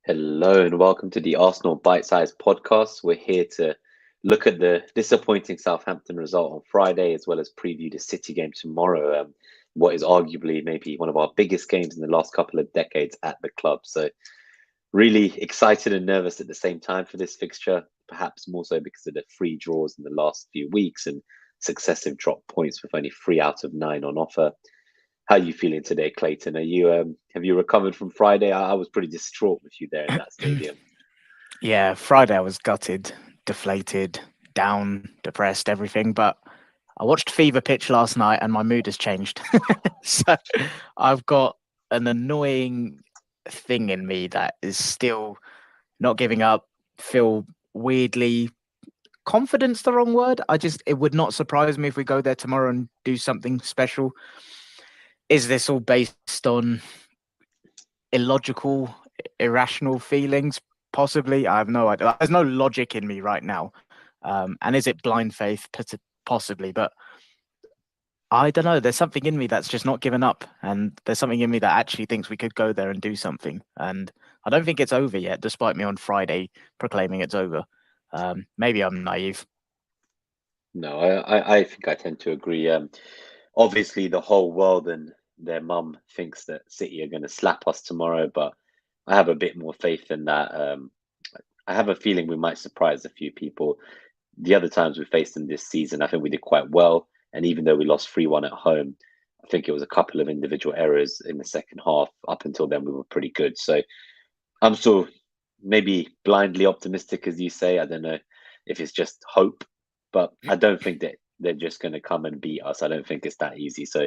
Hello and welcome to the Arsenal BiteSize Podcast. We're here to look at the disappointing Southampton result on Friday, as well as preview the City game tomorrow. What is arguably maybe one of our biggest games in the last couple of decades at the club. So, really excited and nervous at the same time for this fixture. Perhaps more so because of the three draws in the last few weeks and successive drop points with only 3 out of 9 on offer. How are you feeling today, Clayton? Are you have you recovered from Friday? I was pretty distraught with you there in that stadium. Yeah, Friday I was gutted, deflated, down, depressed, everything. But I watched Fever Pitch last night and my mood has changed. So I've got an annoying thing in me that is still not giving up, feel weirdly confident's the wrong word. It would not surprise me if we go there tomorrow and do something special. Is this all based on illogical, irrational feelings? Possibly. I have no idea. There's no logic in me right now. And is it blind faith? Possibly. But I don't know. There's something in me that's just not given up. And there's something in me that actually thinks we could go there and do something. And I don't think it's over yet, despite me on Friday proclaiming it's over. Maybe I'm naive. No, I think I tend to agree. Obviously, the whole world and their mum thinks that City are going to slap us tomorrow, but I have a bit more faith in that. I have a feeling we might surprise a few people. The other times we faced them this season, I think we did quite well. And even though we lost 3-1 at home, I think it was a couple of individual errors in the second half. Up until then, we were pretty good. So I'm still maybe blindly optimistic, as you say. I don't know if it's just hope, but I don't think that they're just going to come and beat us. I don't think it's that easy. So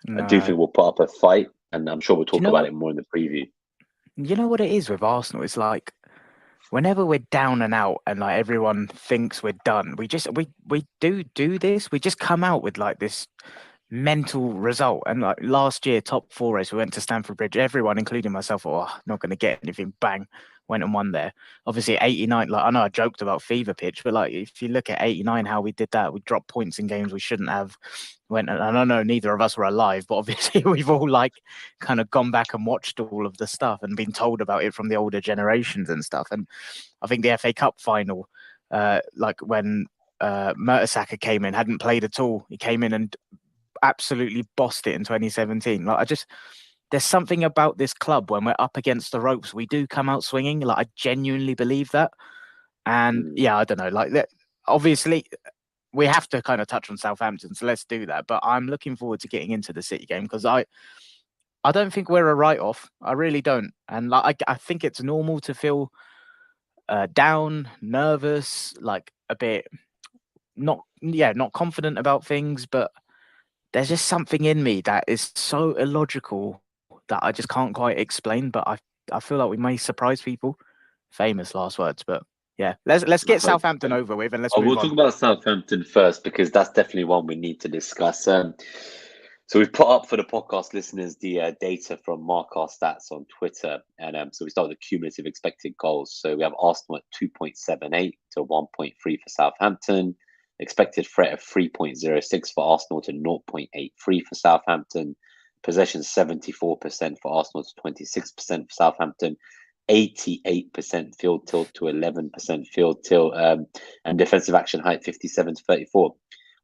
I do No. think we'll put up a fight, and I'm sure we'll Do you talk know about what? it more in the preview. You know what it is with Arsenal? It's like whenever we're down and out and like everyone thinks we're done, we do this. We just come out with like this mental result. And like last year, top four race, we went to Stamford Bridge. Everyone, including myself, thought, oh, not going to get anything. Bang, went and won there. Obviously, 89. Like I know I joked about Fever Pitch, but like if you look at 89, how we did that, we dropped points in games we shouldn't have. Went and I don't know, neither of us were alive, but obviously we've all like kind of gone back and watched all of the stuff and been told about it from the older generations and stuff. And I think the FA Cup final, like when Mertesacker came in, hadn't played at all. He came in and absolutely bossed it in 2017. There's something about this club when we're up against the ropes, we do come out swinging. Like I genuinely believe that. And yeah, I don't know. Obviously, we have to kind of touch on Southampton, so let's do that. But I'm looking forward to getting into the City game because I don't think we're a write-off. I really don't. And like I think it's normal to feel down, nervous, like a bit not confident about things, but there's just something in me that is so illogical that I just can't quite explain. But I feel like we may surprise people. Famous last words, but yeah, let's I get hope Southampton so. over with and let's Oh, we'll move talk on. about Southampton first because that's definitely one we need to discuss. So we've put up for the podcast listeners the data from Mark Our Stats on Twitter, and so we start with the cumulative expected goals. So we have Arsenal at 2.78 to 1.3 for Southampton, expected threat of 3.06 for Arsenal to 0.83 for Southampton, possession 74% for Arsenal to 26% for Southampton. 88% field tilt to 11% field tilt, and defensive action height 57 to 34.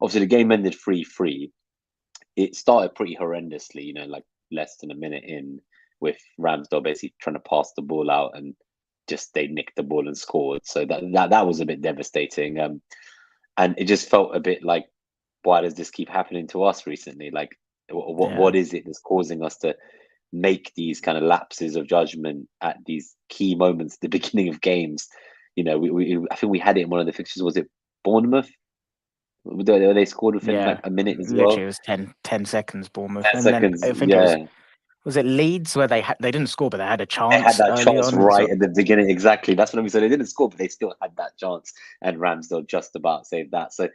Obviously, the game ended 3-3. It started pretty horrendously, like less than a minute in, with Ramsdale basically trying to pass the ball out and just they nicked the ball and scored. So that was a bit devastating. And it just felt a bit like, why does this keep happening to us recently? Like, what Yeah. is it that's causing us to make these kind of lapses of judgment at these key moments at the beginning of games? I think we had it in one of the fixtures. Was it Bournemouth? They scored within Yeah, like a minute as literally, well. it was 10 seconds, Bournemouth, 10 and then seconds, I think it yeah. was it Leeds where they didn't score, but they had a They had chance that early chance on. right So at the beginning. Exactly. That's what I mean. So they didn't score, but they still had that chance. And Ramsdale just about saved that. So,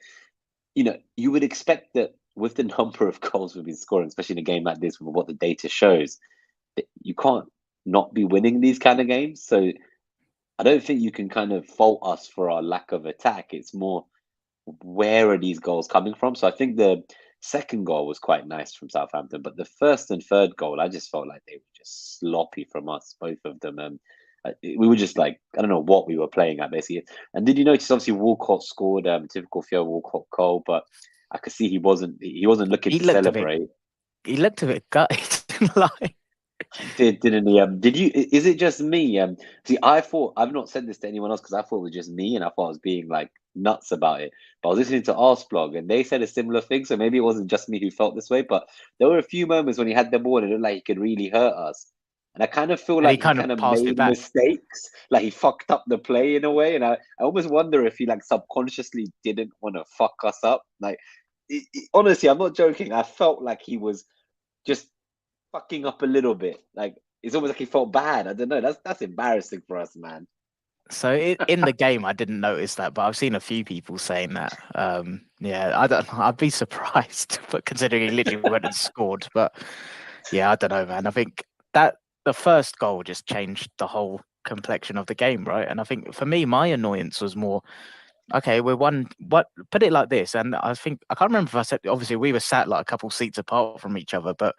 you would expect that with the number of goals we've been scoring, especially in a game like this, with what the data shows, that you can't not be winning these kind of games. So I don't think you can kind of fault us for our lack of attack. It's more, where are these goals coming from? So I think the second goal was quite nice from Southampton, but the first and third goal, I just felt like they were just sloppy from us, both of them. We were just like, I don't know what we were playing at basically. And did you notice? Obviously, Walcott scored typical Theo Walcott goal, but I could see he wasn't looking He to looked a bit. celebrate. He looked a bit gutted. Like, He didn't he? Did you? Is it just me? See, I thought I've not said this to anyone else because I thought it was just me, and I thought I was being like nuts about it. But I was listening to Arseblog, and they said a similar thing. So maybe it wasn't just me who felt this way. But there were a few moments when he had the ball, and it looked like he could really hurt us. And I kind of feel and he like he kind of kind of passed it made back. mistakes, like he fucked up the play in a way. And I almost wonder if he like subconsciously didn't want to fuck us up. Like, honestly, I'm not joking. I felt like he was just fucking up a little bit. Like it's almost like he felt bad. I don't know. That's embarrassing for us, man. So in the game, I didn't notice that, but I've seen a few people saying that. Yeah, I don't. I'd be surprised, but considering he literally went and scored. But yeah, I don't know, man. I think that the first goal just changed the whole complexion of the game, right? And I think for me, my annoyance was more, okay, we're one. What put it like this, and I think I can't remember if I said. Obviously, we were sat like a couple seats apart from each other, but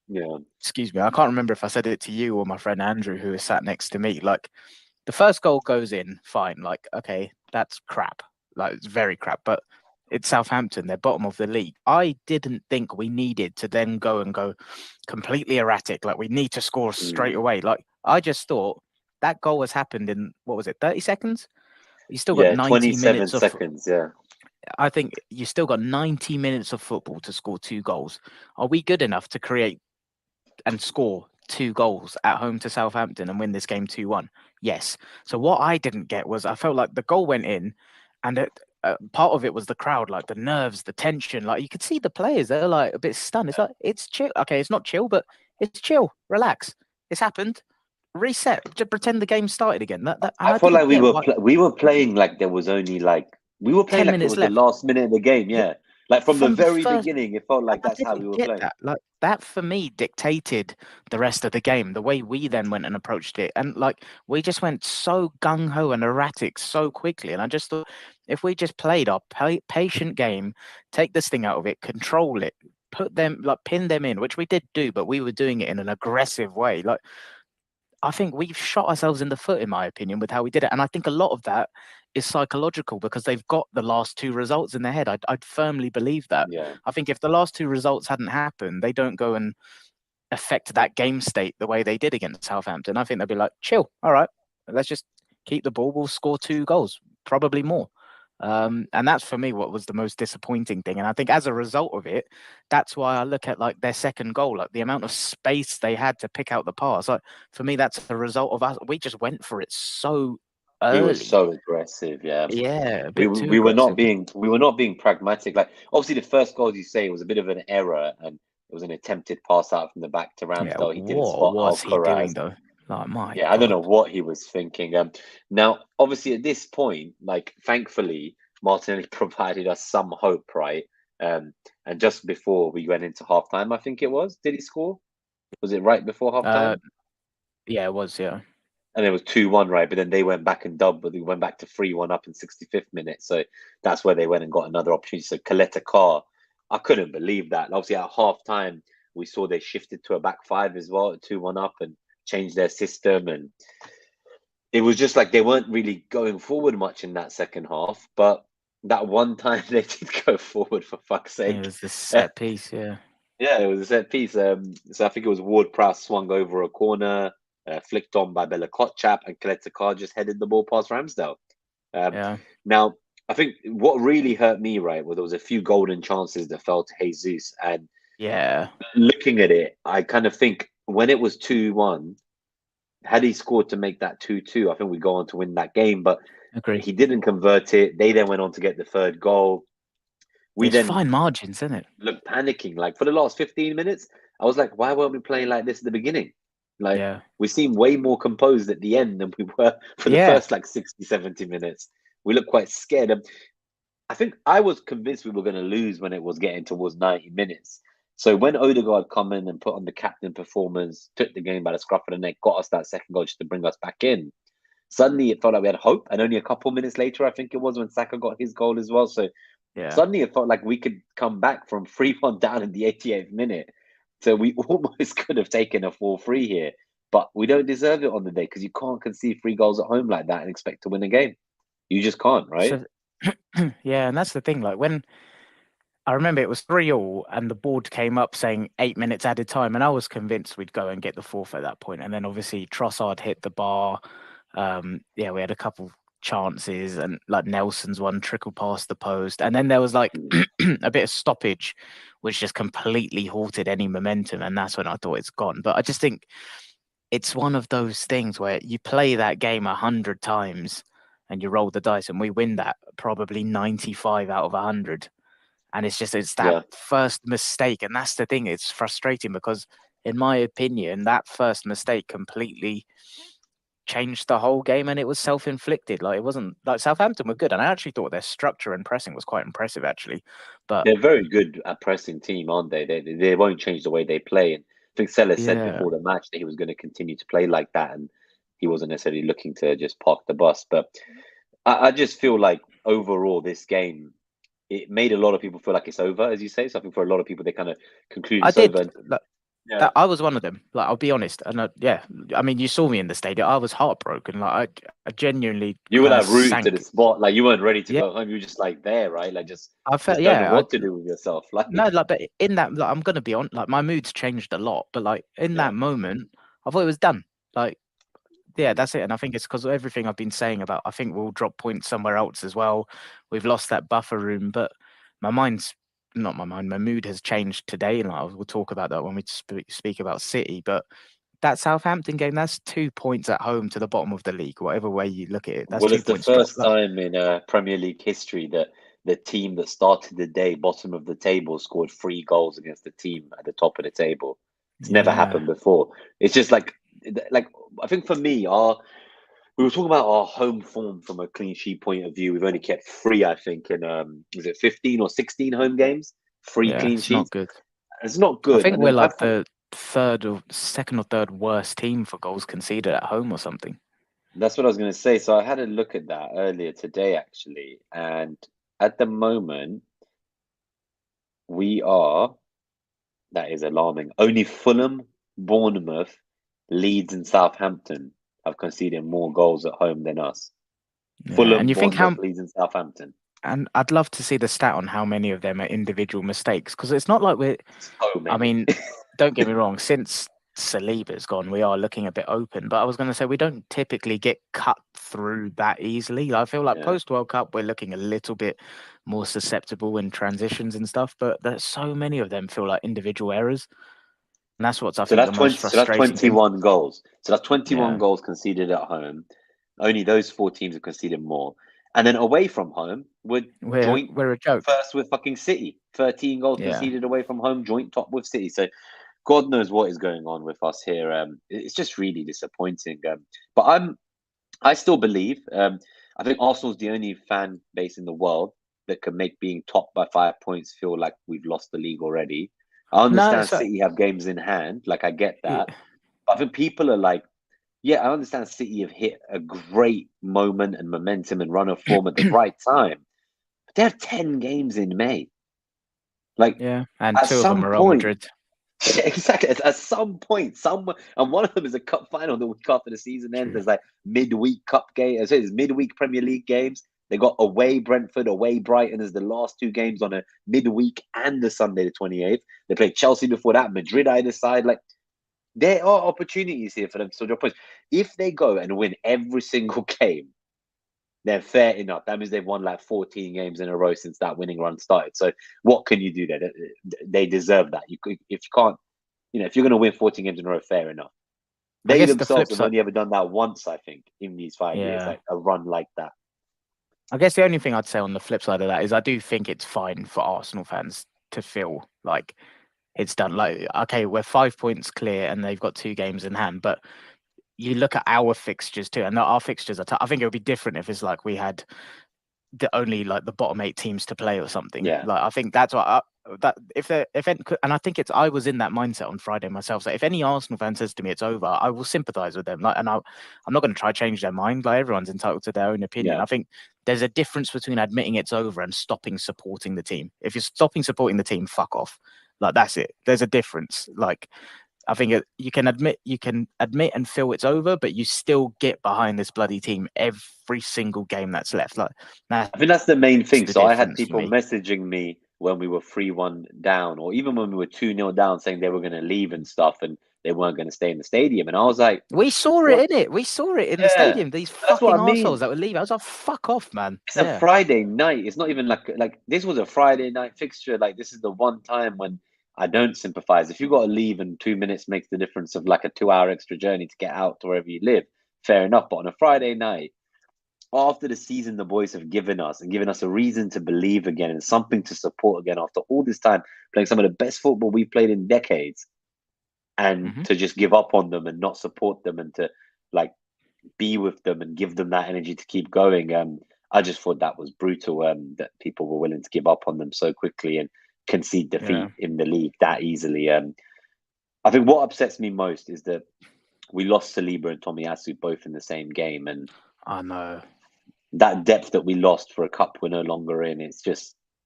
Yeah, excuse me, I can't remember if I said it to you or my friend Andrew, who was sat next to me. Like, the first goal goes in, fine. Like, okay, that's crap. Like, it's very crap. But it's Southampton, they're bottom of the league. I didn't think we needed to then go completely erratic. Like, we need to score straight away. Like, I just thought that goal has happened in, what was it, 30 seconds? You still got yeah. 90 27 minutes of. seconds. Yeah, I think you still got 90 minutes of football to score 2 goals. Are we good enough to create and score 2 goals at home to Southampton and win this game 2-1? Yes. So what I didn't get was I felt like the goal went in, and part of it was the crowd, like the nerves, the tension. Like you could see the players, they're like a bit stunned. It's like, it's chill. Okay, it's not chill, but it's chill. Relax. It's happened. Reset. Just pretend the game started again. And I I felt like didn't get why we were playing like there was only like we were playing 10 like it minutes was the left. last minute of the game. Yeah, Yeah, like from the from the very first. beginning, it felt And like I that's how we didn't were get playing. that. Like that for me dictated the rest of the game, the way we then went and approached it. And like we just went so gung ho and erratic so quickly. And I just thought if we just played our patient game, take this thing out of it, control it, put them like pin them in, which we did do, but we were doing it in an aggressive way. Like I think we've shot ourselves in the foot, in my opinion, with how we did it. And I think a lot of that is psychological because they've got the last 2 results in their head. I'd firmly believe that. Yeah, I think if the last 2 results hadn't happened, they don't go and affect that game state the way they did against Southampton. I think they'd be like, chill, all right, let's just keep the ball. We'll score 2 goals, probably more. And that's for me what was the most disappointing thing. And I think as a result of it, that's why I look at like their second goal, like the amount of space they had to pick out the pass. Like for me, that's a result of us. We just went for it so we were early. so aggressive. Yeah, Yeah, a we bit too aggressive. we were not being pragmatic. Like obviously the first goal, as you say, was a bit of an error, and it was an attempted pass out from the back to Yeah, Ramsdale. He didn't what spot was he doing Alcaraz. though? Like my Yeah, I don't God. know what he was thinking. Now obviously at this point, like thankfully Martinelli provided us some hope, right? And just before we went into halftime, I think it was. Did he score? Was it right before Uh, halftime? yeah, it was. Yeah, And it was 2-1, right? But then they went back and dubbed, but they went back to 3-1 up in 65th minute. So that's where they went and got another opportunity. So Coletta Carr, I couldn't believe that. Obviously, at half time, we saw they shifted to a back five as well, 2-1 up, and changed their system. And it was just like they weren't really going forward much in that second half. But that one time they did go forward, for fuck's it sake. was the set piece. Yeah, Yeah, it was a set piece. So I think it was Ward Prowse swung over a corner, flicked on by Bella Kotchap, and Coletta Carr just headed the ball past Ramsdale. Um, yeah, Now, I think what really hurt me, right, was there was a few golden chances that fell to Jesus. And yeah. looking at it, I kind of think when it was 2-1, had he scored to make that 2-2, I think we'd go on to win that game. But Agree. he didn't convert it. They then went on to get the third goal. We It's then fine margins, isn't it? looked panicking. Like for the last 15 minutes, I was like, why weren't we playing like this at the beginning? Like Yeah, we seemed way more composed at the end than we were for the yeah. first like 60, 70 minutes. We looked quite scared. And I think I was convinced we were going to lose when it was getting towards 90 minutes. So when Odegaard come in and put on the captain performance, took the game by the scruff of the neck, got us that second goal just to bring us back in. Suddenly it felt like we had hope. And only a couple minutes later, I think it was when Saka got his goal as well. So Yeah. suddenly it felt like we could come back from 3-1 down in the 88th minute. So we almost could have taken a 4-3 here. but we don't deserve it on the day because you can't concede 3 goals at home like that and expect to win a game. You just can't, right? So, yeah, and that's the thing. Like when I remember it was 3-3 and the board came up saying 8 minutes added time, and I was convinced we'd go and get the fourth at that point. And then obviously Trossard hit the bar. Yeah, we had a couple chances, and like Nelson's one trickled past the post, and then there was like a bit of stoppage, which just completely halted any momentum, and that's when I thought it's gone. But I just think it's one of those things where you play that game 100 times and you roll the dice, and we win that probably 95 out of 100. And it's that first mistake. And that's the thing. It's frustrating because, in my opinion, that first mistake completely changed the whole game, and it was self-inflicted. Like, it wasn't like Southampton were good. And I actually thought their structure and pressing was quite impressive, actually. But they're very good at pressing team, aren't they? They won't change the way they play. And I think Sellers said before the match that he was going to continue to play like that. And he wasn't necessarily looking to just park the bus. But I just feel like overall this game, it made a lot of people feel like it's over, as you say. So I think for a lot of people, they kind of conclude it's over. I was one of them. Like, I'll be honest. And I mean, you saw me in the stadium. I was heartbroken. Like, I genuinely. You were like rooted to the spot. Like, you weren't ready to go home. You were just like there, right? Like, I felt, don't know what to do with yourself. Like, no, like, but in that, like, I'm gonna be on. Like, my mood's changed a lot. But like in that moment, I thought it was done. Like, yeah, that's it. And I think it's because of everything I've been saying about, I think we'll drop points somewhere else as well. We've lost that buffer room, but my mood has changed today. And we'll talk about that when we speak about City. But that Southampton game, that's 2 points at home to the bottom of the league, whatever way you look at it. That's 2 it's points. The first time in Premier League history that the team that started the day bottom of the table scored 3 goals against the team at the top of the table. It's never happened before. It's just like I think for me, we were talking about our home form from a clean sheet point of view. We've only kept 3, I think, in was it 15 or 16 home games? 3 clean sheets. Not good. It's not good. I think we're like the second or third worst team for goals conceded at home or something. That's what I was going to say. So I had a look at that earlier today, actually, and at the moment that is alarming. Only Fulham, Bournemouth, Leeds, and Southampton have conceded more goals at home than us. Fulham, and you Bournemouth, Leeds, and Southampton. And I'd love to see the stat on how many of them are individual mistakes, because it's not like we're. I mean, don't get me wrong. Since Saliba's gone, we are looking a bit open. But I was going to say we don't typically get cut through that easily. I feel like post World Cup we're looking a little bit more susceptible in transitions and stuff. But there's so many of them feel like individual errors, and that's what's the most frustrating. So that's 21 goals. So that's 21 goals conceded at home. Only those 4 teams have conceded more. And then away from home, we're a joke. First with fucking City. 13 goals conceded away from home, joint top with City. So God knows what is going on with us here. It's just really disappointing. But I still believe, I think Arsenal's the only fan base in the world that can make being top by 5 points feel like we've lost the league already. I understand City have games in hand. Like, I get that. But I think people are like, I understand City have hit a great moment and momentum and run of form at the right time. But they have 10 games in May. Like, and 2 of them are Real Madrid. Exactly. At some point, and one of them is a cup final the week after the season ends. There's like midweek cup game. So it's midweek Premier League games. They got away Brentford, away Brighton as the last 2 games on a midweek and the Sunday the 28th. They played Chelsea before that, Madrid either side. Like, there are opportunities here for them to drop points. If they go and win every single game, they're fair enough. That means they've won like 14 games in a row since that winning run started. So what can you do there? They deserve that. If you can't, if you're going to win 14 games in a row, fair enough. They themselves have only ever done that once, I think, in these 5 years, like a run like that. I guess the only thing I'd say on the flip side of that is I do think it's fine for Arsenal fans to feel like it's done. Like, okay, we're 5 points clear and they've got 2 games in hand, but you look at our fixtures too, and our fixtures are I think it would be different if it's like we had only like the bottom 8 teams to play or something. Like, I think that's what and I think I was in that mindset on Friday myself. So if any Arsenal fan says to me it's over, I will sympathise with them. Like, and I'm not going to try to change their mind. Like, everyone's entitled to their own opinion. I think there's a difference between admitting it's over and stopping supporting the team. If you're stopping supporting the team, fuck off. Like, that's it. There's a difference. Like, I think you can admit and feel it's over, but you still get behind this bloody team every single game that's left. Like I think that's the main that's thing. the So I had difference for people me. messaging me when we were 3-1 down, or even when we were 2-0 down, saying they were going to leave and stuff, and they weren't going to stay in the stadium. And I was like, We saw what? it in it. We saw it in the Yeah, stadium. These that's what fucking I assholes mean. that would leave. I was like, fuck off, man. It's a Yeah. Friday night. It's not even like this was a Friday night fixture. Like this is the one time when I don't sympathize. If you got to leave and 2 minutes makes the difference of like a 2 hour extra journey to get out to wherever you live, fair enough. But on a Friday night, after the season the boys have given us and given us a reason to believe again and something to support again after all this time playing some of the best football we've played in decades, and to just give up on them and not support them and to like be with them and give them that energy to keep going. I just thought that was brutal. That people were willing to give up on them so quickly and concede defeat in the league that easily. I think what upsets me most is that we lost Saliba and Tomiyasu both in the same game, and I know that depth that we lost for a cup we're no longer in.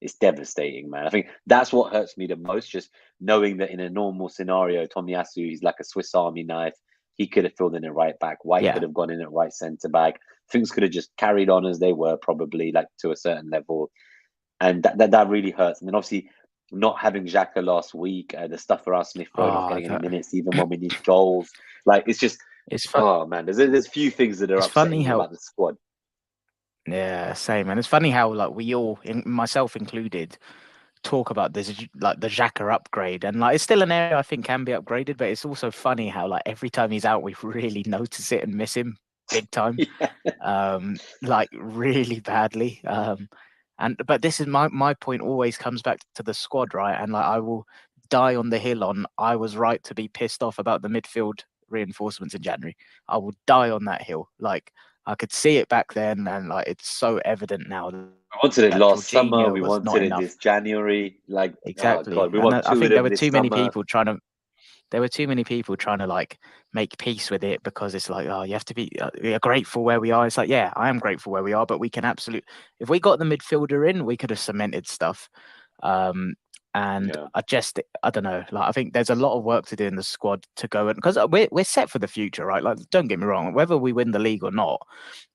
It's devastating, man. I think that's what hurts me the most. Just knowing that in a normal scenario, Tomiyasu, he's like a Swiss Army knife. He could have filled in at right back. White could have gone in at right centre back. Things could have just carried on as they were, probably like to a certain level, and that really hurts. And then obviously not having Xhaka last week, the stuff around Smith Rowe not getting any minutes, even when we need goals. Like oh man, there's few things that are upsetting me about the squad. Yeah, same. And it's funny how like we all, myself included, talk about this like the Xhaka upgrade, and like it's still an area I think can be upgraded, but it's also funny how like every time he's out, we really notice it and miss him big time, like really badly. But this is my point. Always comes back to the squad, right? And like I will die on the hill on I was right to be pissed off about the midfield reinforcements in January. I will die on that hill. Like I could see it back then, and like it's so evident now. We wanted it last summer. We was wanted it this January. Like exactly. Oh God, we And want I two think of there them were this too many summer. people trying to. There were too many people trying to like make peace with it because it's like, oh, you have to be grateful where we are. It's like, yeah, I am grateful where we are, but we can if we got the midfielder in, we could have cemented stuff. And I don't know. Like, I think there's a lot of work to do in the squad to go, and because we're set for the future, right? Like, don't get me wrong. Whether we win the league or not,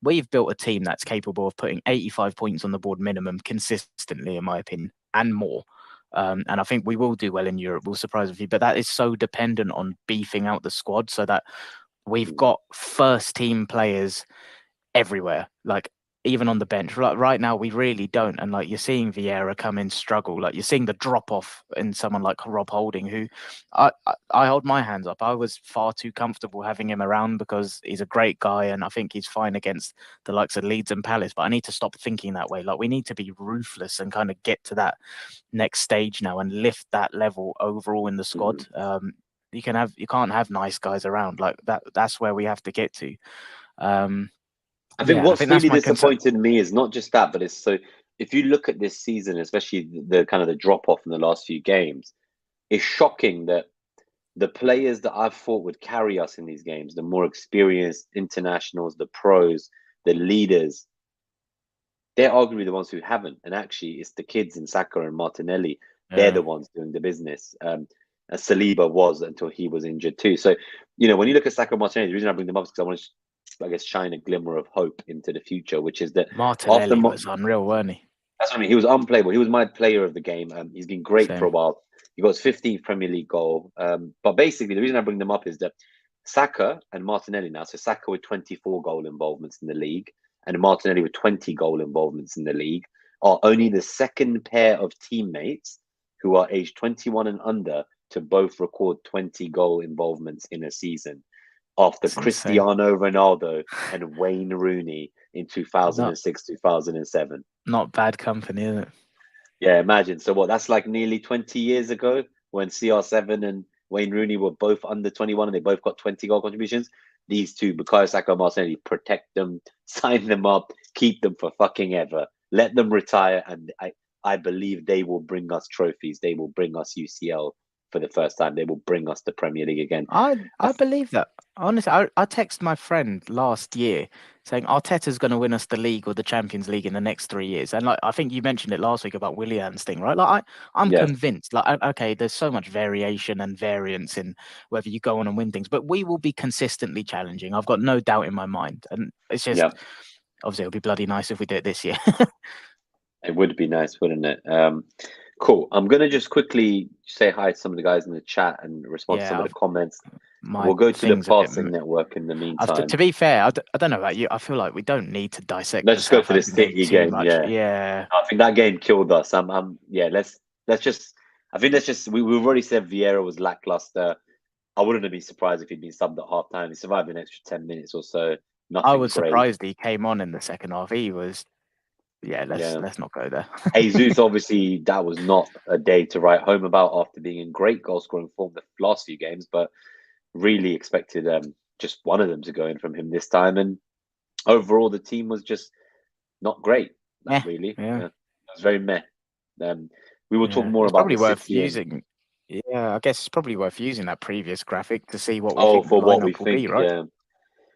we've built a team that's capable of putting 85 points on the board minimum consistently, in my opinion, and more. And I think we will do well in Europe. We'll surprise a few, but that is so dependent on beefing out the squad so that we've got first team players everywhere. Like even on the bench. Right now, we really don't. And like you're seeing Vieira come in struggle. Like you're seeing the drop off in someone like Rob Holding, who I hold my hands up. I was far too comfortable having him around because he's a great guy and I think he's fine against the likes of Leeds and Palace. But I need to stop thinking that way. Like we need to be ruthless and kind of get to that next stage now and lift that level overall in the squad. You can't have nice guys around like that. That's where we have to get to. I think what's really disappointed me is not just that, but it's so if you look at this season, especially the kind of the drop off in the last few games, it's shocking that the players that I've thought would carry us in these games, the more experienced internationals, the pros, the leaders, they're arguably the ones who haven't. And actually, it's the kids in Saka and Martinelli. They're the ones doing the business. As Saliba was until he was injured too. So, when you look at Saka and Martinelli, the reason I bring them up is because I want to shine a glimmer of hope into the future, which is that Martinelli was unreal, weren't he? That's what I mean. He was unplayable. He was my player of the game. He's been great for a while. He got his 15th Premier League goal. But basically, the reason I bring them up is that Saka and Martinelli now, so Saka with 24 goal involvements in the league and Martinelli with 20 goal involvements in the league, are only the second pair of teammates who are aged 21 and under to both record 20 goal involvements in a season, after Cristiano Ronaldo and Wayne Rooney in 2006, 2007. Not bad company, is it? Yeah, imagine. So what? That's like nearly 20 years ago when CR7 and Wayne Rooney were both under 21 and they both got 20 goal contributions. These two, Bukayo Saka and Martinelli, protect them, sign them up, keep them for fucking ever. Let them retire, and I believe they will bring us trophies. They will bring us UCL for the first time. They will bring us the Premier League again. I believe that. Honestly, I texted my friend last year saying Arteta's going to win us the league or the Champions League in the next 3 years. And like I think you mentioned it last week about Willian's thing, right? Like I'm Yes. convinced. Like okay, there's so much variation and variance in whether you go on and win things, but we will be consistently challenging. I've got no doubt in my mind. And it's just Yeah. obviously it'll be bloody nice if we do it this year. It would be nice, wouldn't it? Cool. I'm gonna just quickly say hi to some of the guys in the chat and respond to some Yeah, of the comments. my We'll go to the thing's a bit. passing network in the To, meantime. to be fair, I don't know about you. I feel like we don't need to dissect the Let's go for the Southampton game City too game. much. Yeah, Yeah, I think that game killed us. Yeah. Let's just. I think let's just. We've already said Vieira was lackluster. I wouldn't have been surprised if he'd been subbed at half time. He survived an extra 10 minutes or so. I Nothing was great. surprised he came on in the second half. He was, yeah. Let's not go there. Jesus, obviously, that was not a day to write home about after being in great goal scoring form the last few games, but really expected just one of them to go in from him this time. And overall, the team was just not great, Yeah, really. yeah. It was very meh. We will talk more It's about probably the worth City. using. Yeah, I guess it's probably worth using that previous graphic to see what we Oh, think the for what we lineup will think, be, right? yeah.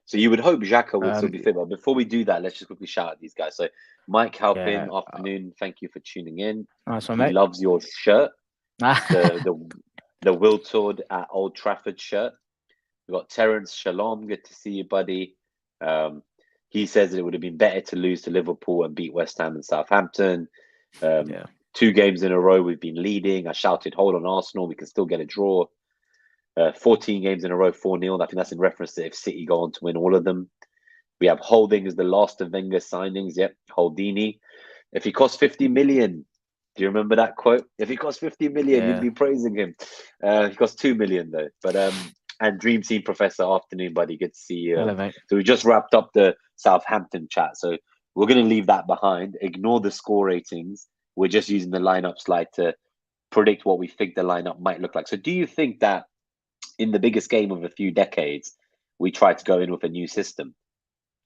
So you would hope Xhaka would still Um, be fit. But before we do that, let's just quickly shout out these guys. So Mike Halpin, yeah, afternoon. Thank you for tuning in. nice one, He mate. loves your shirt, the Wiltord at Old Trafford shirt. We've got Terence Shalom. Good to see you, buddy. He says that it would have been better to lose to Liverpool and beat West Ham and Southampton. Yeah. 2 games in a row we've been leading. I shouted, hold on, Arsenal. We can still get a draw. 14 games in a row, 4-0. I think that's in reference to if City go on to win all of them. We have Holding as the last of Wenger signings. Yep, Holdini. If he costs 50 million, do you remember that quote? If he costs 50 million, you'd Yeah. be praising him. He costs 2 million though. But and Dream Team Professor, afternoon, buddy. Good to see you. Hello, mate. So we just wrapped up the Southampton chat. So we're going to leave that behind. Ignore the score ratings. We're just using the lineup slide to predict what we think the lineup might look like. So do you think that in the biggest game of a few decades, we try to go in with a new system,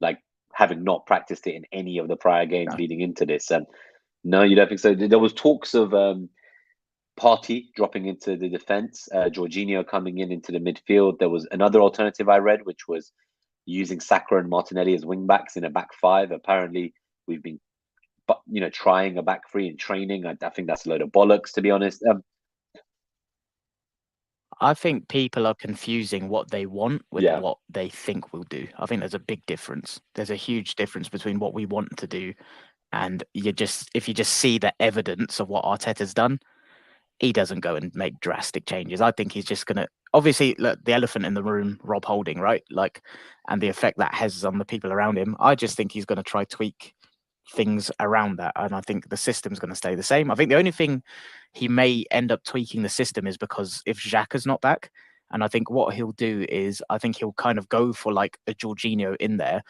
like having not practiced it in any of the prior games No. leading into this? And no, you don't think so? There was talks of Partey dropping into the defense, Jorginho coming into the midfield. There was another alternative I read, which was using Saka and Martinelli as wing backs in a back five. Apparently, we've been, trying a back three in training. I think that's a load of bollocks, to be honest. I think people are confusing what they want with Yeah. what they think we'll do. I think there's a big difference. There's a huge difference between what we want to do and if you just see the evidence of what Arteta's done, he doesn't go and make drastic changes. I think he's just gonna obviously look the elephant in the room, Rob Holding, right? Like, and the effect that has on the people around him. I just think he's gonna try tweak things around that, and I think the system's going to stay the same. I think the only thing he may end up tweaking the system is because if Xhaka's not back, and I think what he'll do is I think he'll kind of go for like a Jorginho in there,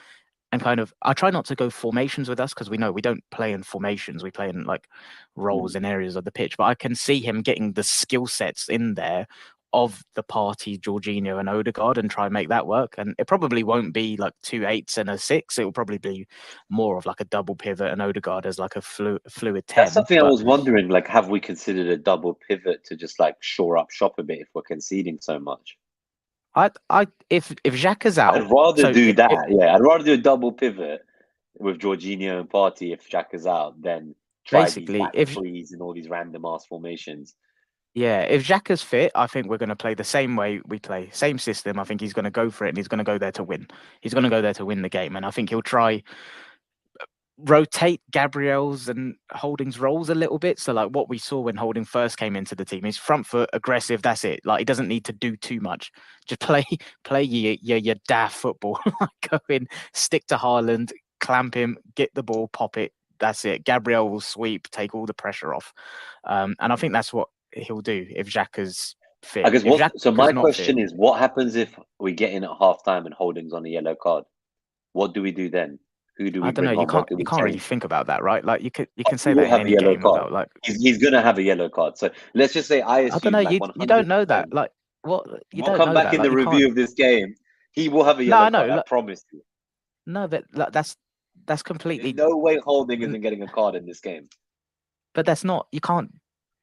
and kind of I try not to go formations with us because we know we don't play in formations, we play in like roles in areas of the pitch. But I can see him getting the skill sets in there of the Partey, Jorginho, and Odegaard, and try and make that work. And it probably won't be like 2 8s and a 6. It will probably be more of like a double pivot and Odegaard as like a fluid 10. That's something I was wondering. Like, have we considered a double pivot to just like shore up shop a bit if we're conceding so much? If Xhaka's out, I'd rather do that. I'd rather do a double pivot with Jorginho and Partey if Xhaka's out than try these back threes and all these random ass formations. Yeah, if Xhaka's fit, I think we're going to play the same way we play, same system. I think he's going to go for it and he's going to go there to win. He's going to go there to win the game. And I think he'll try rotate Gabriel's and Holding's roles a little bit. So like what we saw when Holding first came into the team, he's front foot, aggressive, that's it. Like he doesn't need to do too much. Just play your daft football. Go in, stick to Haaland, clamp him, get the ball, pop it. That's it. Gabriel will sweep, take all the pressure off. And I think that's what he'll do if Xhaka's fit. I guess so my question is, what happens if we get in at halftime and Holding's on a yellow card? What do we do then? Who do we bring on? You can't really think about that, right? Like you can say that in any game about like he's gonna have a yellow card. So let's just say I don't know. Like you don't know that. Like what you we'll don't come know back that. in like, the review of this game. He will have a yellow card. I promise you. No, but that's completely. There's no way Holding isn't getting a card in this game. But that's not. You can't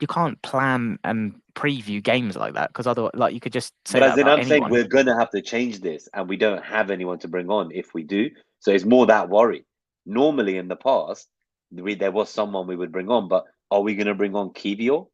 you can't plan and preview games like that, because otherwise, like, you could just say But that as in, about I'm saying anyone. we're gonna have to change this, and we don't have anyone to bring on if we do. So it's more that worry. Normally, in the past, there was someone we would bring on, but are we going to bring on Kivior,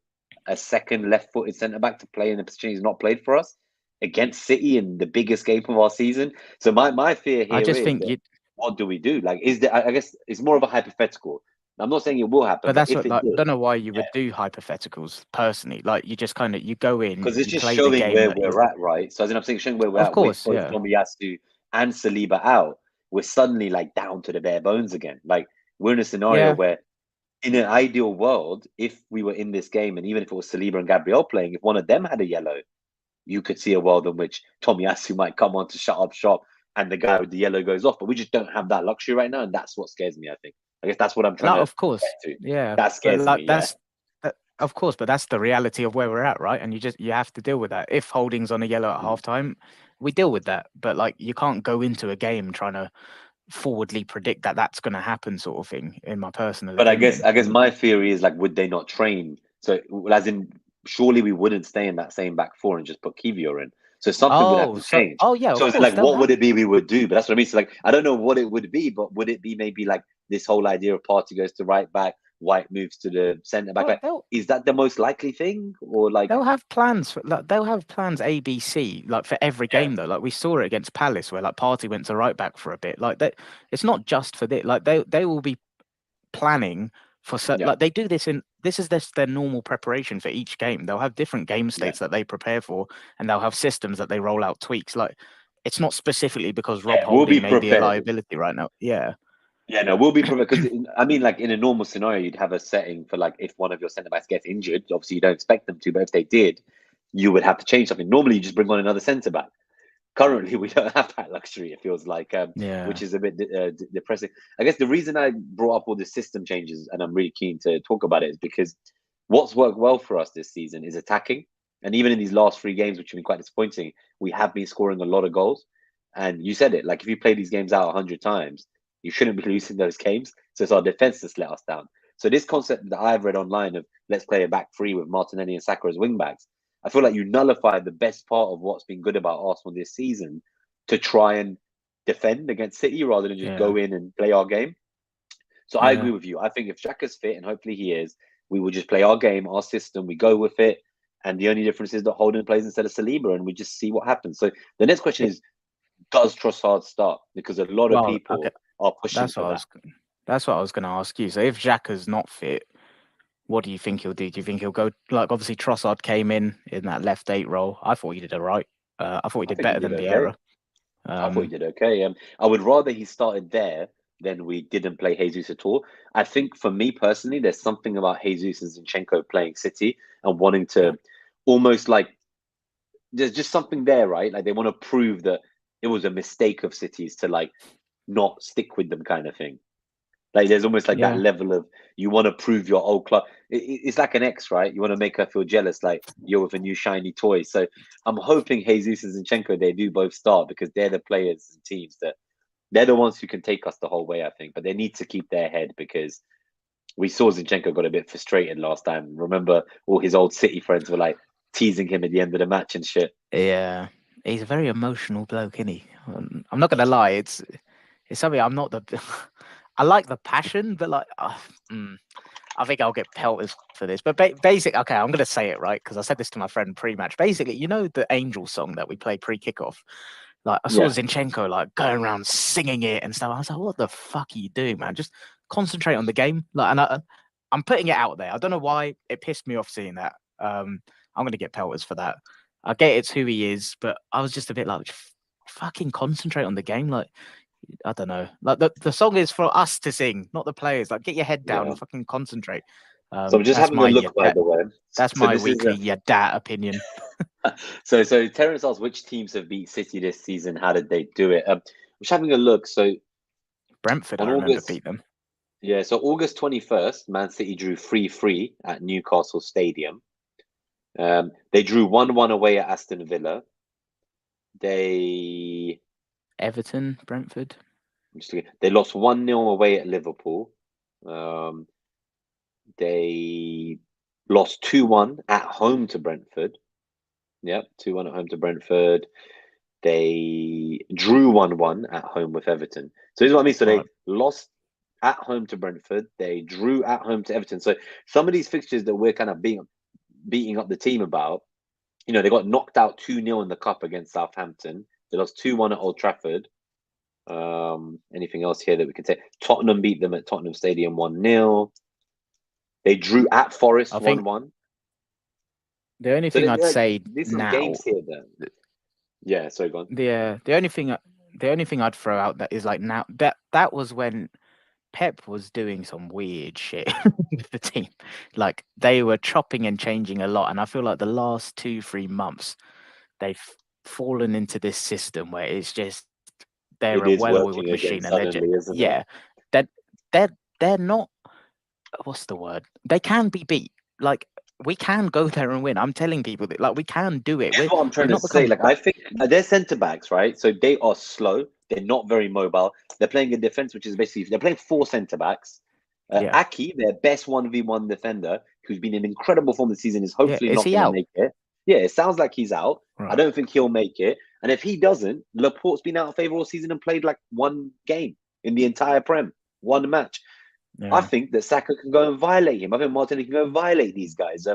a second left-footed centre back, to play in a position he's not played for us against City in the biggest game of our season? So my fear I here just is think that you, what do we do? Like, is there? I guess it's more of a hypothetical. I'm not saying it will happen, but but that's if what, it like, I did, don't know why you yeah, would do hypotheticals personally. Like, you just kind of, you go in, because it's you just play the showing game where that you. we're at, right? So as in, I'm saying showing where we're Of at with course, both yeah. Tomiyasu and Saliba out, we're suddenly like down to the bare bones again. Like, we're in a scenario Yeah. where, in an ideal world, if we were in this game, and even if it was Saliba and Gabriel playing, if one of them had a yellow, you could see a world in which Tomiyasu might come on to shut up shop and the guy with the yellow goes off. But we just don't have that luxury right now, and that's what scares me, I think. I guess that's what I'm trying No, to of course, get to. yeah. That But scares like, me, yeah. of course, but that's the reality of where we're at, right? And you have to deal with that. If Holding's on a yellow at halftime, we deal with that. But like, you can't go into a game trying to forwardly predict that that's going to happen, sort of thing. In my personal But opinion, I guess my theory is, like, would they not train? So, as in, surely we wouldn't stay in that same back four and just put Kivior in. So something would have oh, to so change. yeah, So of is it course like, they'll what have. would it be we would do? But that's what I mean. So, like, I don't know what it would be, but would it be maybe like this whole idea of Partey goes to right back, White moves to the centre back? Well, Like, is that the most likely thing, or like, they'll have plans for, like, they'll have plans A, B, C, like, for every yeah, game though. Like, we saw it against Palace where, like, Partey went to right back for a bit. Like, that, it's not just for this. Like, they will be planning for yeah, like, they do this in, this is their normal preparation for each game. They'll have different game yeah, states that they prepare for, and they'll have systems that they roll out tweaks. Like, it's not specifically because Rob yeah, we'll be Holding may be a prepared. liability right now. Yeah. Yeah, no, we'll be prepared because I mean, like, in a normal scenario, you'd have a setting for, like, if one of your centre backs gets injured. Obviously, you don't expect them to, but if they did, you would have to change something. Normally, you just bring on another centre back. Currently, we don't have that luxury. It feels like, Yeah. which is a bit depressing. I guess the reason I brought up all the system changes, and I'm really keen to talk about it, is because what's worked well for us this season is attacking, and even in these last three games, which have been quite disappointing, we have been scoring a lot of goals. And you said it, like, if you play these games out 100 times, you shouldn't be losing those games. So it's our defense that's let us down. So this concept that I've read online of let's play a back three with Martinelli and Saka as wing backs, I feel like you nullify the best part of what's been good about Arsenal this season to try and defend against City rather than just Yeah. go in and play our game. So I agree Yeah. with you. I think if Xhaka's fit, and hopefully he is, we will just play our game, our system, we go with it. And the only difference is that Holden plays instead of Saliba, and we just see what happens. So the next question It, is, does Trossard start? Because a lot of well, okay. people are pushing That's for what I that. was. That's what I was going to ask you. So if Xhaka's not fit, what do you think he'll do? Do you think he'll go, like, obviously Trossard came in that left 8 role? I thought he did all right. I thought he I did think he better did than okay. Vieira. I thought he did okay. I would rather he started there than we didn't play Jesus at all. I think for me personally, there's something about Jesus and Zinchenko playing City and wanting Yeah. to almost like there's just something there, right? Like they want to prove that it was a mistake of City's to like not stick with them, kind of thing. Like there's almost like that Yeah. level of you want to prove your old club. It's like an ex, right? You want to make her feel jealous, like you're with a new shiny toy. So I'm hoping Jesus and Zinchenko, they do both start because they're the players and teams that they're the ones who can take us the whole way, I think. But they need to keep their head because we saw Zinchenko got a bit frustrated last time. Remember, all his old City friends were like teasing him at the end of the match and shit. Yeah. He's a very emotional bloke, isn't he? I'm not going to lie. It's something I'm not the. I like the passion, but like, I think I'll get pelters for this. But basic, okay, I'm going to say it right because I said this to my friend pre-match. Basically, you know the Angel song that we play pre-kickoff. Like I saw Yeah. Zinchenko like going around singing it and stuff. I was like, "What the fuck are you doing, man? Just concentrate on the game." Like, and I'm putting it out there. I don't know why it pissed me off seeing that. I'm going to get pelters for that. I get it's who he is, but I was just a bit like, fucking concentrate on the game. Like, I don't know. Like the song is for us to sing, not the players. Like, get your head down Yeah. and fucking concentrate. So I'm just That's having a my look, by the way. that's So my this is weekly dat opinion. so Terence asked which teams have beat City this season. How did they do it? Just having a look. So Brentford, on I remember August, beat them. yeah, so August 21st, Man City drew 3-3 at Newcastle Stadium. They drew 1-1 away at Aston Villa. They Everton, Brentford. they lost 1-0 away at Liverpool. They lost 2-1 at home to Brentford. Yep, 2-1 at home to Brentford. They drew 1-1 at home with Everton. So this is what I mean. So Right. they lost at home to Brentford. They drew at home to Everton. So some of these fixtures that we're kind of beating up the team about, they got knocked out 2-0 in the cup against Southampton. They lost 2-1 at Old Trafford. Anything else here that we can say? Tottenham beat them at Tottenham Stadium 1-0. They drew at Forest 1-1. The only thing I'd say there's some now, games here then. Yeah, sorry, go on. the only thing I'd throw out that is like now that was when Pep was doing some weird shit with the team. Like they were chopping and changing a lot, and I feel like the last 2-3 months they've fallen into this system where it's just they're a well-oiled machine, and they're just they're not. What's the word? They can be beat. Like we can go there and win. I'm telling people that like we can do it. That's what I'm trying to say. Like I think they're centre backs, right? So they are slow. They're not very mobile. They're playing a defense, which is basically they're playing 4 centre backs. Aki, their best 1v1 defender, who's been in incredible form this season, is hopefully not going to make it. Yeah, it sounds like he's out. Right. I don't think he'll make it. And if he doesn't, Laporte's been out of favour all season and played like 1 game in the entire Prem, 1 match. Yeah. I think that Saka can go and violate him. I think Martinelli can go and violate these guys.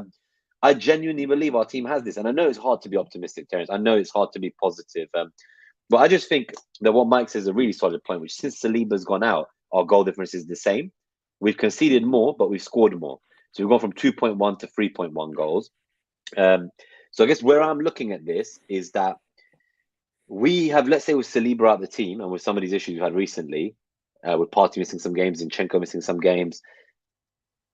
I genuinely believe our team has this. And I know it's hard to be optimistic, Terence. I know it's hard to be positive. But I just think that what Mike says is a really solid point, which since Saliba's gone out, our goal difference is the same. We've conceded more, but we've scored more. So we've gone from 2.1 to 3.1 goals. So I guess where I'm looking at this is that we have, let's say with Saliba out the team and with some of these issues we've had recently, with Partey missing some games, Zinchenko missing some games,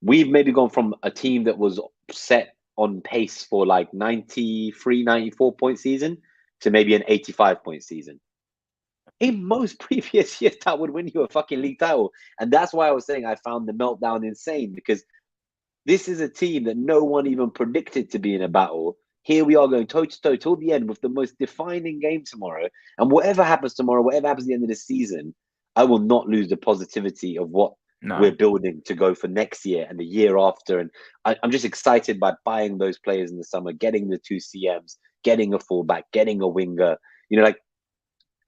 we've maybe gone from a team that was set on pace for like 93, 94 point season to maybe an 85 point season. In most previous years, that would win you a fucking league title. And that's why I was saying I found the meltdown insane, because this is a team that no one even predicted to be in a battle. Here we are going toe-to-toe till the end with the most defining game tomorrow. And whatever happens tomorrow, whatever happens at the end of the season, I will not lose the positivity of what we're building to go for next year and the year after. And I'm just excited by buying those players in the summer, getting the 2 CMs, getting a fullback, getting a winger, like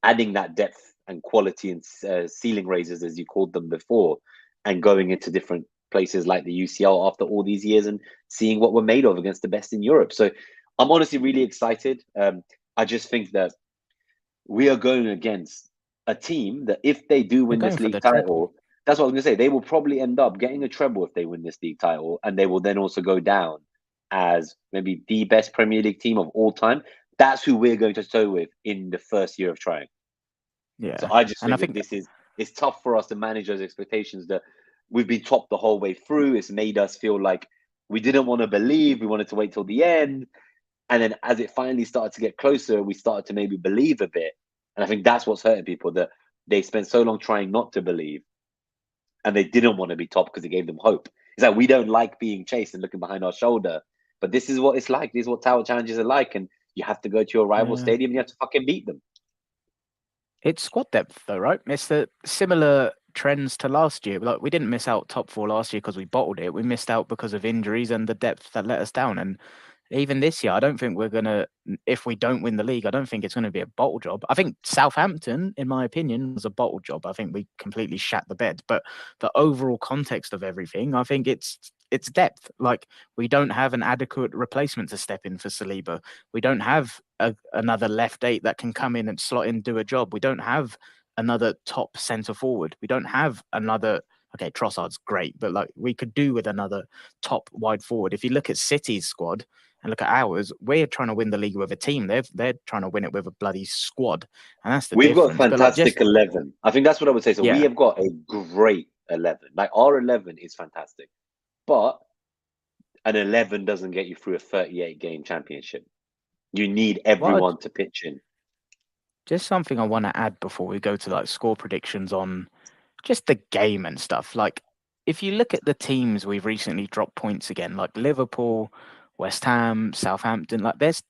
adding that depth and quality and ceiling raisers, as you called them before, and going into different places like the UCL after all these years and seeing what we're made of against the best in Europe. So I'm honestly really excited. I just think that we are going against a team that if they do win this league title, that's what I was going to say. They will probably end up getting a treble if they win this league title, and they will then also go down as maybe the best Premier League team of all time. That's who we're going to toe with in the first year of trying. Yeah. So I just think it's tough for us to manage those expectations that we've been top the whole way through. It's made us feel like we didn't want to believe. We wanted to wait till the end. And then as it finally started to get closer, we started to maybe believe a bit. And I think that's what's hurting people, that they spent so long trying not to believe. And they didn't want to be top because it gave them hope. It's like we don't like being chased and looking behind our shoulder. But this is what it's like. This is what tower challenges are like. And you have to go to your rival stadium and you have to fucking beat them. It's squad depth, though, right? It's the similar trends to last year. Like we didn't miss out top 4 last year because we bottled it. We missed out because of injuries and the depth that let us down. And even this year, I don't think we're going to, if we don't win the league, I don't think it's going to be a bottle job. I think Southampton, in my opinion, was a bottle job. I think we completely shat the bed. But the overall context of everything, I think it's depth. Like we don't have an adequate replacement to step in for Saliba. We don't have another left 8 that can come in and slot in, do a job. We don't have another top centre forward. We don't have another. Okay, Trossard's great, but like we could do with another top wide forward. If you look at City's squad and look at ours, we're trying to win the league with a team. They're trying to win it with a bloody squad, and that's the We've difference. got a fantastic 11. I think that's what I would say. So we have got a great 11. Like our 11 is fantastic, but an 11 doesn't get you through a 38 game championship. You need everyone to pitch in. Just something I want to add before we go to like score predictions on just the game and stuff. Like if you look at the teams we've recently dropped points again, like Liverpool, West Ham, Southampton, like there's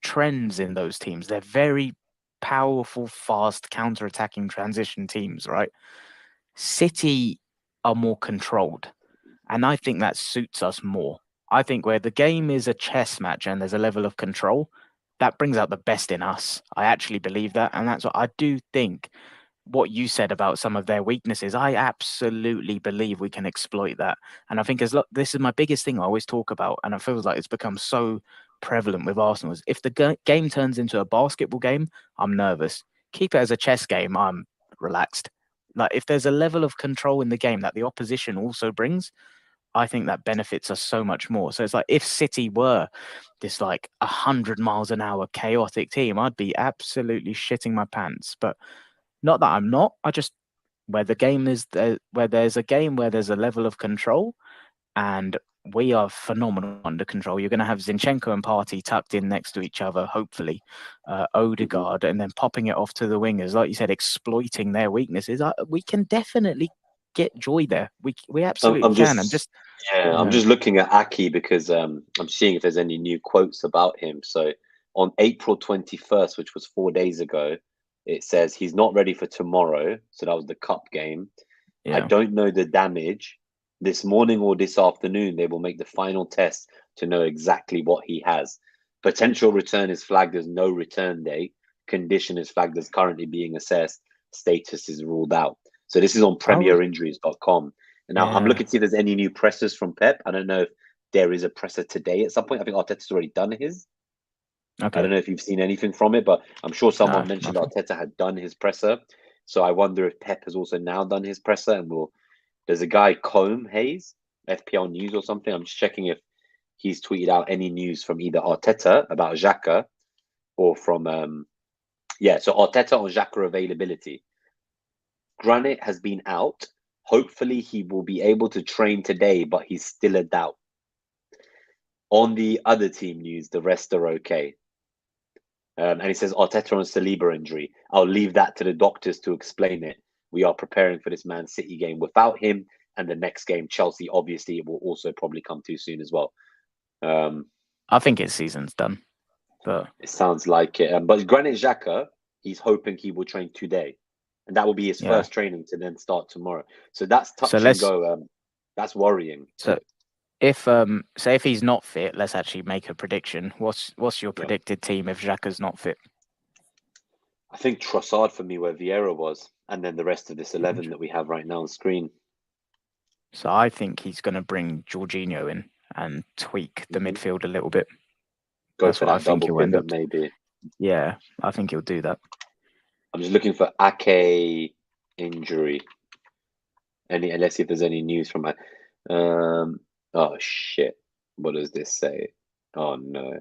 trends in those teams. They're very powerful, fast, counter-attacking transition teams, right? City are more controlled, and I think that suits us more. I think where the game is a chess match and there's a level of control, that brings out the best in us. I actually believe that. And that's what I do think. What you said about some of their weaknesses, I absolutely believe we can exploit that. And I think this is my biggest thing I always talk about, and I feel like it's become so prevalent with Arsenal, is if the game turns into a basketball game, I'm nervous. Keep it as a chess game, I'm relaxed. Like if there's a level of control in the game that the opposition also brings, I think that benefits us so much more. So it's like if City were this like 100 miles an hour chaotic team, I'd be absolutely shitting my pants. But not that I'm not. I just where the game is where there's a game where there's a level of control, and we are phenomenal under control. You're going to have Zinchenko and Partey tucked in next to each other, hopefully, Odegaard, and then popping it off to the wingers, like you said, exploiting their weaknesses. We can definitely get joy there. We absolutely I'm can. And just just I'm just looking at Aki because I'm seeing if there's any new quotes about him. So on April 21st, which was 4 days ago, it says he's not ready for tomorrow. So that was the cup game. I yeah. don't know the damage. This morning or this afternoon, they will make the final test to know exactly what he has. Potential return is flagged as no return date. Condition is flagged as currently being assessed. Status is ruled out. So this is on premierinjuries.com. And now I'm Yeah. looking to see if there's any new pressers from Pep. I don't know if there is a presser today at some point. I think Arteta's already done his. I Okay. don't know if you've seen anything from it, but I'm sure someone No, mentioned nothing. Arteta had done his presser. So I wonder if Pep has also now done his presser. And there's a guy, Combe Hayes, FPL News or something. I'm just checking if he's tweeted out any news from either Arteta about Xhaka or from, so Arteta on Xhaka availability. Granit has been out. Hopefully he will be able to train today, but he's still a doubt. On the other team news, the rest are okay. And he says Arteta on Saliba injury. I'll leave that to the doctors to explain it. We are preparing for this Man City game without him, and the next game, Chelsea, obviously, it will also probably come too soon as well. I think his season's done, but it sounds like it. But Granit Xhaka, he's hoping he will train today, and that will be his first training to then start tomorrow. So that's touch and go. That's worrying. So if if he's not fit, let's actually make a prediction. What's your predicted team if Xhaka's not fit? I think Trossard for me where Vieira was, and then the rest of this 11 that we have right now on screen. So I think he's going to bring Jorginho in and tweak the midfield a little bit. That's what I think he'll end up. Maybe. Yeah, I think he'll do that. I'm just looking for Ake injury. Let's see if there's any news from my. Oh shit! What does this say? Oh no!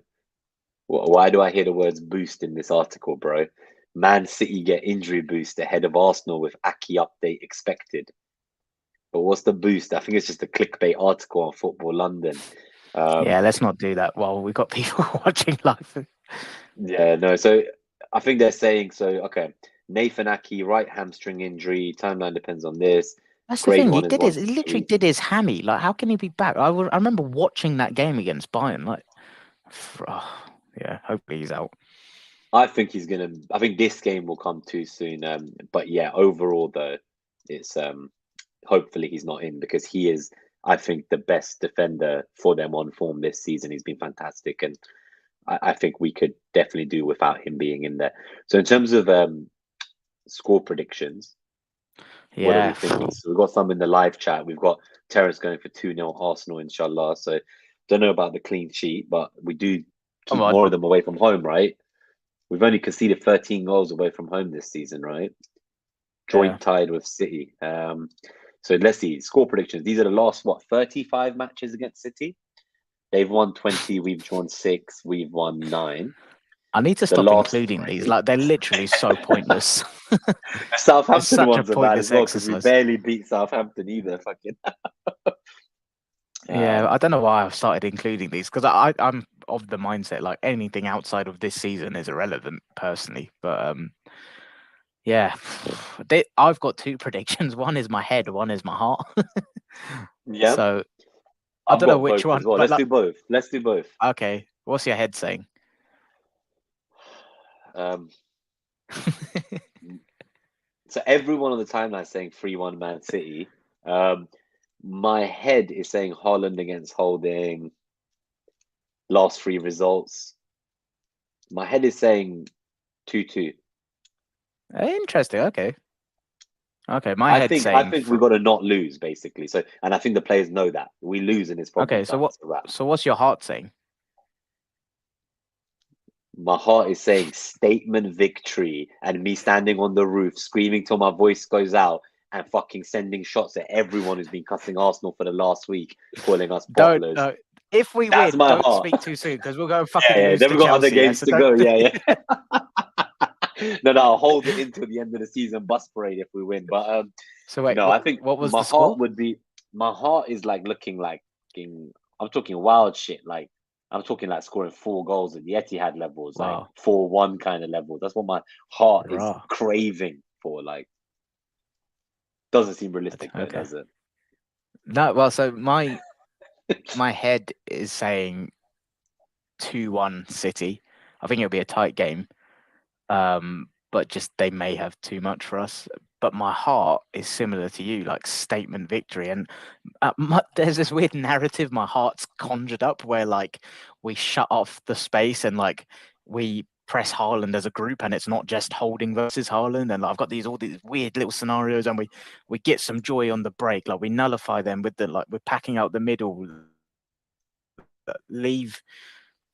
Why do I hear the words boost in this article, bro? Man City get injury boost ahead of Arsenal with Ake update expected. But what's the boost? I think it's just a clickbait article on Football London. Yeah, let's not do that while we've got people watching live. Yeah, no. So I think they're saying okay. Nathan Ake, right hamstring injury. Timeline depends on this. That's the thing. He literally did his hammy. Like, how can he be back? I remember watching that game against Bayern. Like, yeah, hopefully he's out. I think he's gonna. I think this game will come too soon. But yeah, overall though, it's hopefully he's not in because he is, I think, the best defender for them on form this season. He's been fantastic, and I think we could definitely do without him being in there. So in terms of score predictions, what are we thinking? So we've got some in the live chat. We've got Terence going for 2-0 Arsenal, inshallah. So don't know about the clean sheet, but we do keep more of them away from home, right? We've only conceded 13 goals away from home this season, right? Joint tied with City. So let's see. Score predictions. These are the last, 35 matches against City? They've won 20, we've won 6, we've won 9. I need to stop including these. Like, they're literally so pointless. Southampton ones are bad as well because we barely beat Southampton either. Fucking. Yeah, I don't know why I've started including these because I'm of the mindset like anything outside of this season is irrelevant personally. But yeah, I've got two predictions. One is my head, one is my heart. Yeah. So I don't know which one. Well. Let's do both. Let's do both. Okay. What's your head saying? So everyone on the timeline is saying 3-1 Man City. My head is saying Holland against Holding. last 3 results. My head is saying 2-2. Interesting. Okay. My I head's think saying. we've got to not lose, basically. So, and I think the players know that we lose, and it's probably Okay. So what's your heart saying? My heart is saying statement victory, and me standing on the roof screaming till my voice goes out and fucking sending shots at everyone who's been cussing Arsenal for the last week, calling us bottlers. Don't. If we That's win, my don't heart. speak too soon because we'll go fucking Yeah, lose then to we've got Chelsea. other games So to don't... go. Yeah. No, I'll hold it until the end of the season bus parade if we win. But So wait, no, I think what was my the score? heart would be. My heart is like looking like I'm talking wild shit. Like I'm talking like scoring 4 goals at the Etihad levels, like Wow. 4-1 kind of level. That's what my heart is Raw. craving for. Like, doesn't seem realistic though, Okay. does it? No, well, so my head is saying 2-1 City. I think it'll be a tight game. But just they may have too much for us. But my heart is similar to you, like statement victory. And there's this weird narrative my heart's conjured up where like we shut off the space and like we press Haaland as a group, and it's not just Holding versus Haaland. And like, I've got all these weird little scenarios, and we get some joy on the break. Like we nullify them with we're packing out the middle, leave.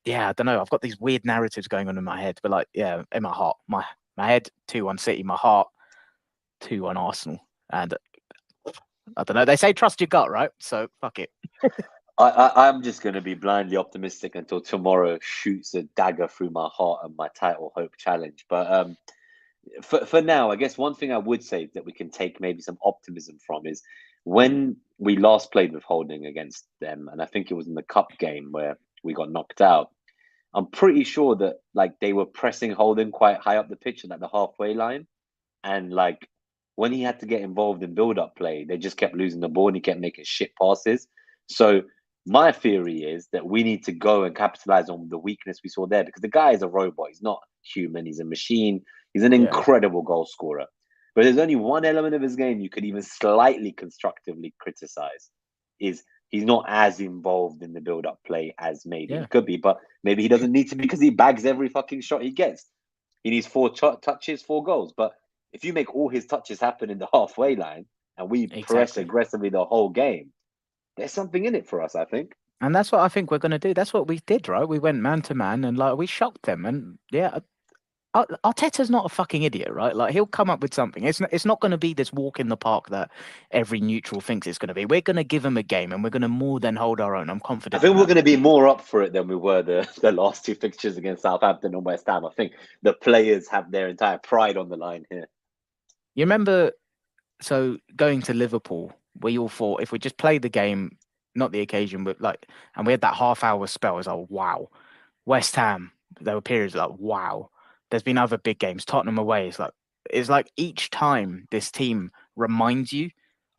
Yeah, I don't know. I've got these weird narratives going on in my head, but like, yeah, in my heart, my head 2-1 City, my heart 2-1 Arsenal, and I don't know. They say trust your gut, right? So fuck it. I'm just going to be blindly optimistic until tomorrow shoots a dagger through my heart and my title hope challenge. But for now, I guess one thing I would say that we can take maybe some optimism from is when we last played with Holding against them, and I think it was in the cup game where we got knocked out. I'm pretty sure that like they were pressing Holding quite high up the pitch and at the halfway line, and like when he had to get involved in build-up play, they just kept losing the ball and he kept making shit passes. So my theory is that we need to go and capitalize on the weakness we saw there because the guy is a robot. He's not human. He's a machine. He's an incredible goal scorer. But there's only one element of his game you could even slightly constructively criticize is he's not as involved in the build-up play as maybe he could be, but maybe he doesn't need to because he bags every fucking shot he gets. He needs 4 touches, 4 goals. But if you make all his touches happen in the halfway line and we press aggressively the whole game, there's something in it for us, I think. And that's what I think we're going to do. That's what we did, right? We went man to man and like we shocked them. And yeah, Arteta's not a fucking idiot, right? Like he'll come up with something. It's not going to be this walk in the park that every neutral thinks it's going to be. We're going to give him a game and we're going to more than hold our own. I'm confident. I think we're going to be more up for it than we were the last 2 fixtures against Southampton and West Ham. I think the players have their entire pride on the line here. You remember, so going to Liverpool, we all thought if we just played the game, not the occasion, but like, and we had that half-hour spell. It was like, wow. West Ham, there were periods like, wow. There's been other big games. Tottenham away. It's like each time this team reminds you.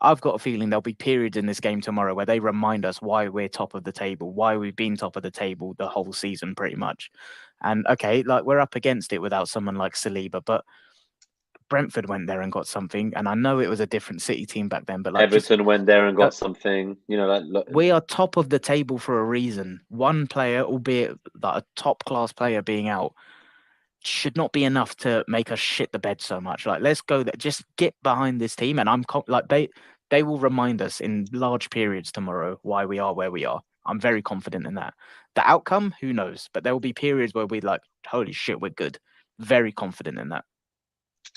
I've got a feeling there'll be periods in this game tomorrow where they remind us why we're top of the table, why we've been top of the table the whole season, pretty much. And okay, like we're up against it without someone like Saliba, but Brentford went there and got something, and I know it was a different City team back then, but like Everton went there and got something. You know, we are top of the table for a reason. One player, albeit like a top class player, being out should not be enough to make us shit the bed so much. Like, let's go there. Just get behind this team, and I'm like they will remind us in large periods tomorrow why we are where we are. I'm very confident in that. The outcome, who knows? But there will be periods where we like, holy shit, we're good. Very confident in that.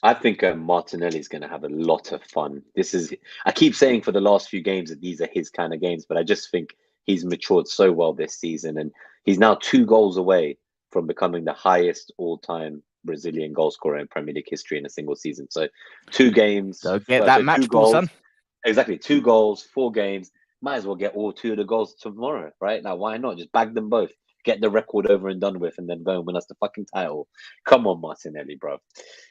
I think Martinelli is going to have a lot of fun. I keep saying for the last few games that these are his kind of games, but I just think he's matured so well this season. And he's now 2 goals away from becoming the highest all-time Brazilian goal scorer in Premier League history in a single season. So 2 games. So get that match ball, son. Exactly. 2 goals, 4 games. Might as well get all 2 of the goals tomorrow, right? Now, why not? Just bag them both. Get the record over and done with and then go and win us the fucking title. Come on, Martinelli, bro.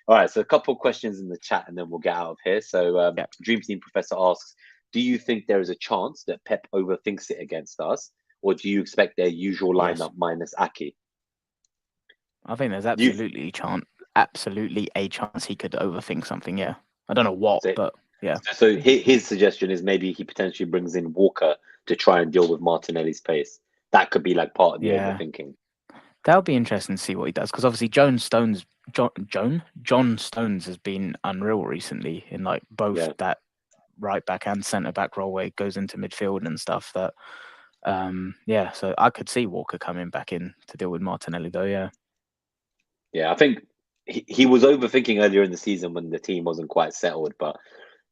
All right, so a couple of questions in the chat and then we'll get out of here. So Dream Team Professor asks, do you think there is a chance that Pep overthinks it against us? Or do you expect their usual lineup minus Aki? I think there's absolutely a chance he could overthink something, yeah. I don't know what, but yeah. So his suggestion is maybe he potentially brings in Walker to try and deal with Martinelli's pace. that could be like part of the Yeah. overthinking. That'll be interesting to see what he does, because obviously John Stones has been unreal recently in like both that right back and centre back role where he goes into midfield and stuff. That so I could see Walker coming back in to deal with Martinelli though. I think he was overthinking earlier in the season when the team wasn't quite settled, but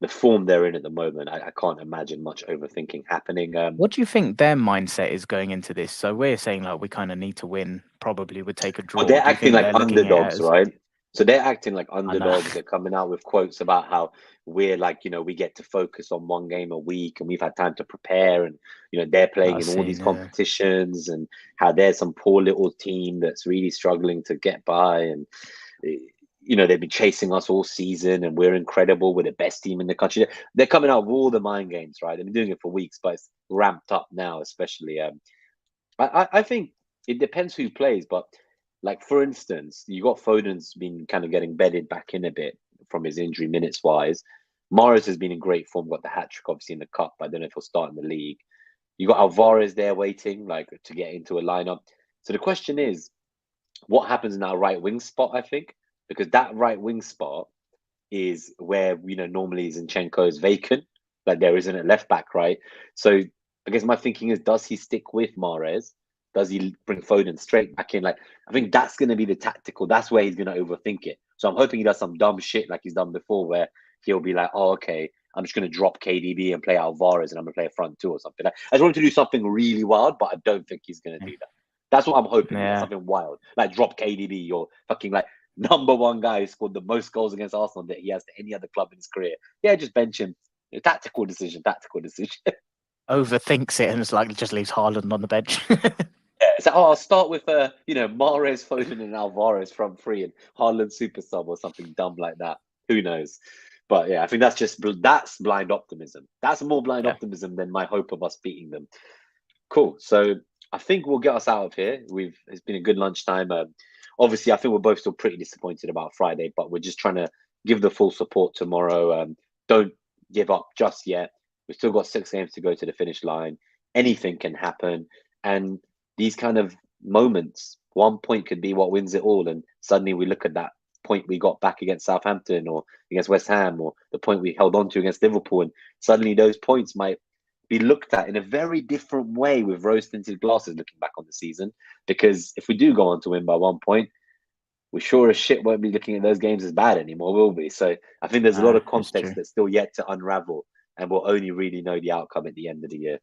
the form they're in at the moment, I can't imagine much overthinking happening. What do you think their mindset is going into this? So we're saying like we kind of need to win, probably would take a draw. Well, they're acting like underdogs, right? So they're acting like underdogs. They're coming out with quotes about how we're like, we get to focus on one game a week and we've had time to prepare, and they're playing in all these competitions, and how there's some poor little team that's really struggling to get by, and they've been chasing us all season and we're incredible, we're the best team in the country. They're coming out with all the mind games, right? They've been doing it for weeks, but it's ramped up now, especially. I think it depends who plays, but like, for instance, you got Foden's been kind of getting bedded back in a bit from his injury minutes wise. Mahrez has been in great form, got the hat trick obviously in the cup, but I don't know if he'll start in the league. You got Alvarez there waiting like to get into a lineup. So the question is, what happens in our right wing spot, I think? Because that right wing spot is where, normally Zinchenko is vacant. Like, there isn't a left back, right? So I guess my thinking is, does he stick with Mahrez? Does he bring Foden straight back in? Like, I think that's going to be the tactical. That's where he's going to overthink it. So I'm hoping he does some dumb shit like he's done before, where he'll be like, oh, okay, I'm just going to drop KDB and play Alvarez and I'm going to play a front two or something. Like, I just want him to do something really wild, but I don't think he's going to do that. That's what I'm hoping. Something wild. Like, drop KDB or fucking like number one guy who scored the most goals against Arsenal that he has to any other club in his career. Yeah, just bench him. Tactical decision. Overthinks it and it's like just leaves Haaland on the bench. So I'll start with Mahrez, Foden, and Alvarez from free, and Haaland super sub or something dumb like that. Who knows? But yeah, I think that's blind optimism. That's more blind optimism than my hope of us beating them. Cool. So I think we'll get us out of here. It's been a good lunchtime. Obviously, I think we're both still pretty disappointed about Friday, but we're just trying to give the full support tomorrow. Don't give up just yet. We've still got 6 games to go to the finish line. Anything can happen. And these kind of moments, 1 point could be what wins it all. And suddenly we look at that point we got back against Southampton or against West Ham, or the point we held on to against Liverpool. And suddenly those points might be looked at in a very different way with rose-tinted glasses looking back on the season. Because if we do go on to win by 1 point, we sure as shit won't be looking at those games as bad anymore, will we? So I think there's a lot of context that's still yet to unravel, and we'll only really know the outcome at the end of the year.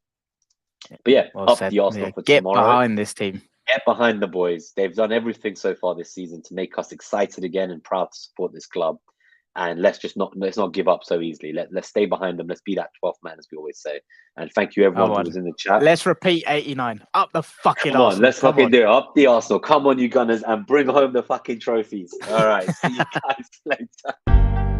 But yeah, up the Arsenal for get tomorrow. Get behind this team. Get behind the boys. They've done everything so far this season to make us excited again and proud to support this club. And let's not give up so easily. Let's stay behind them. Let's be that 12th man, as we always say. And thank you everyone who was in the chat. Let's repeat 89. Up the fucking Come on, Arsenal. let's fucking do it. Up the Arsenal. Come on, you Gunners, and bring home the fucking trophies. All right. See you guys later.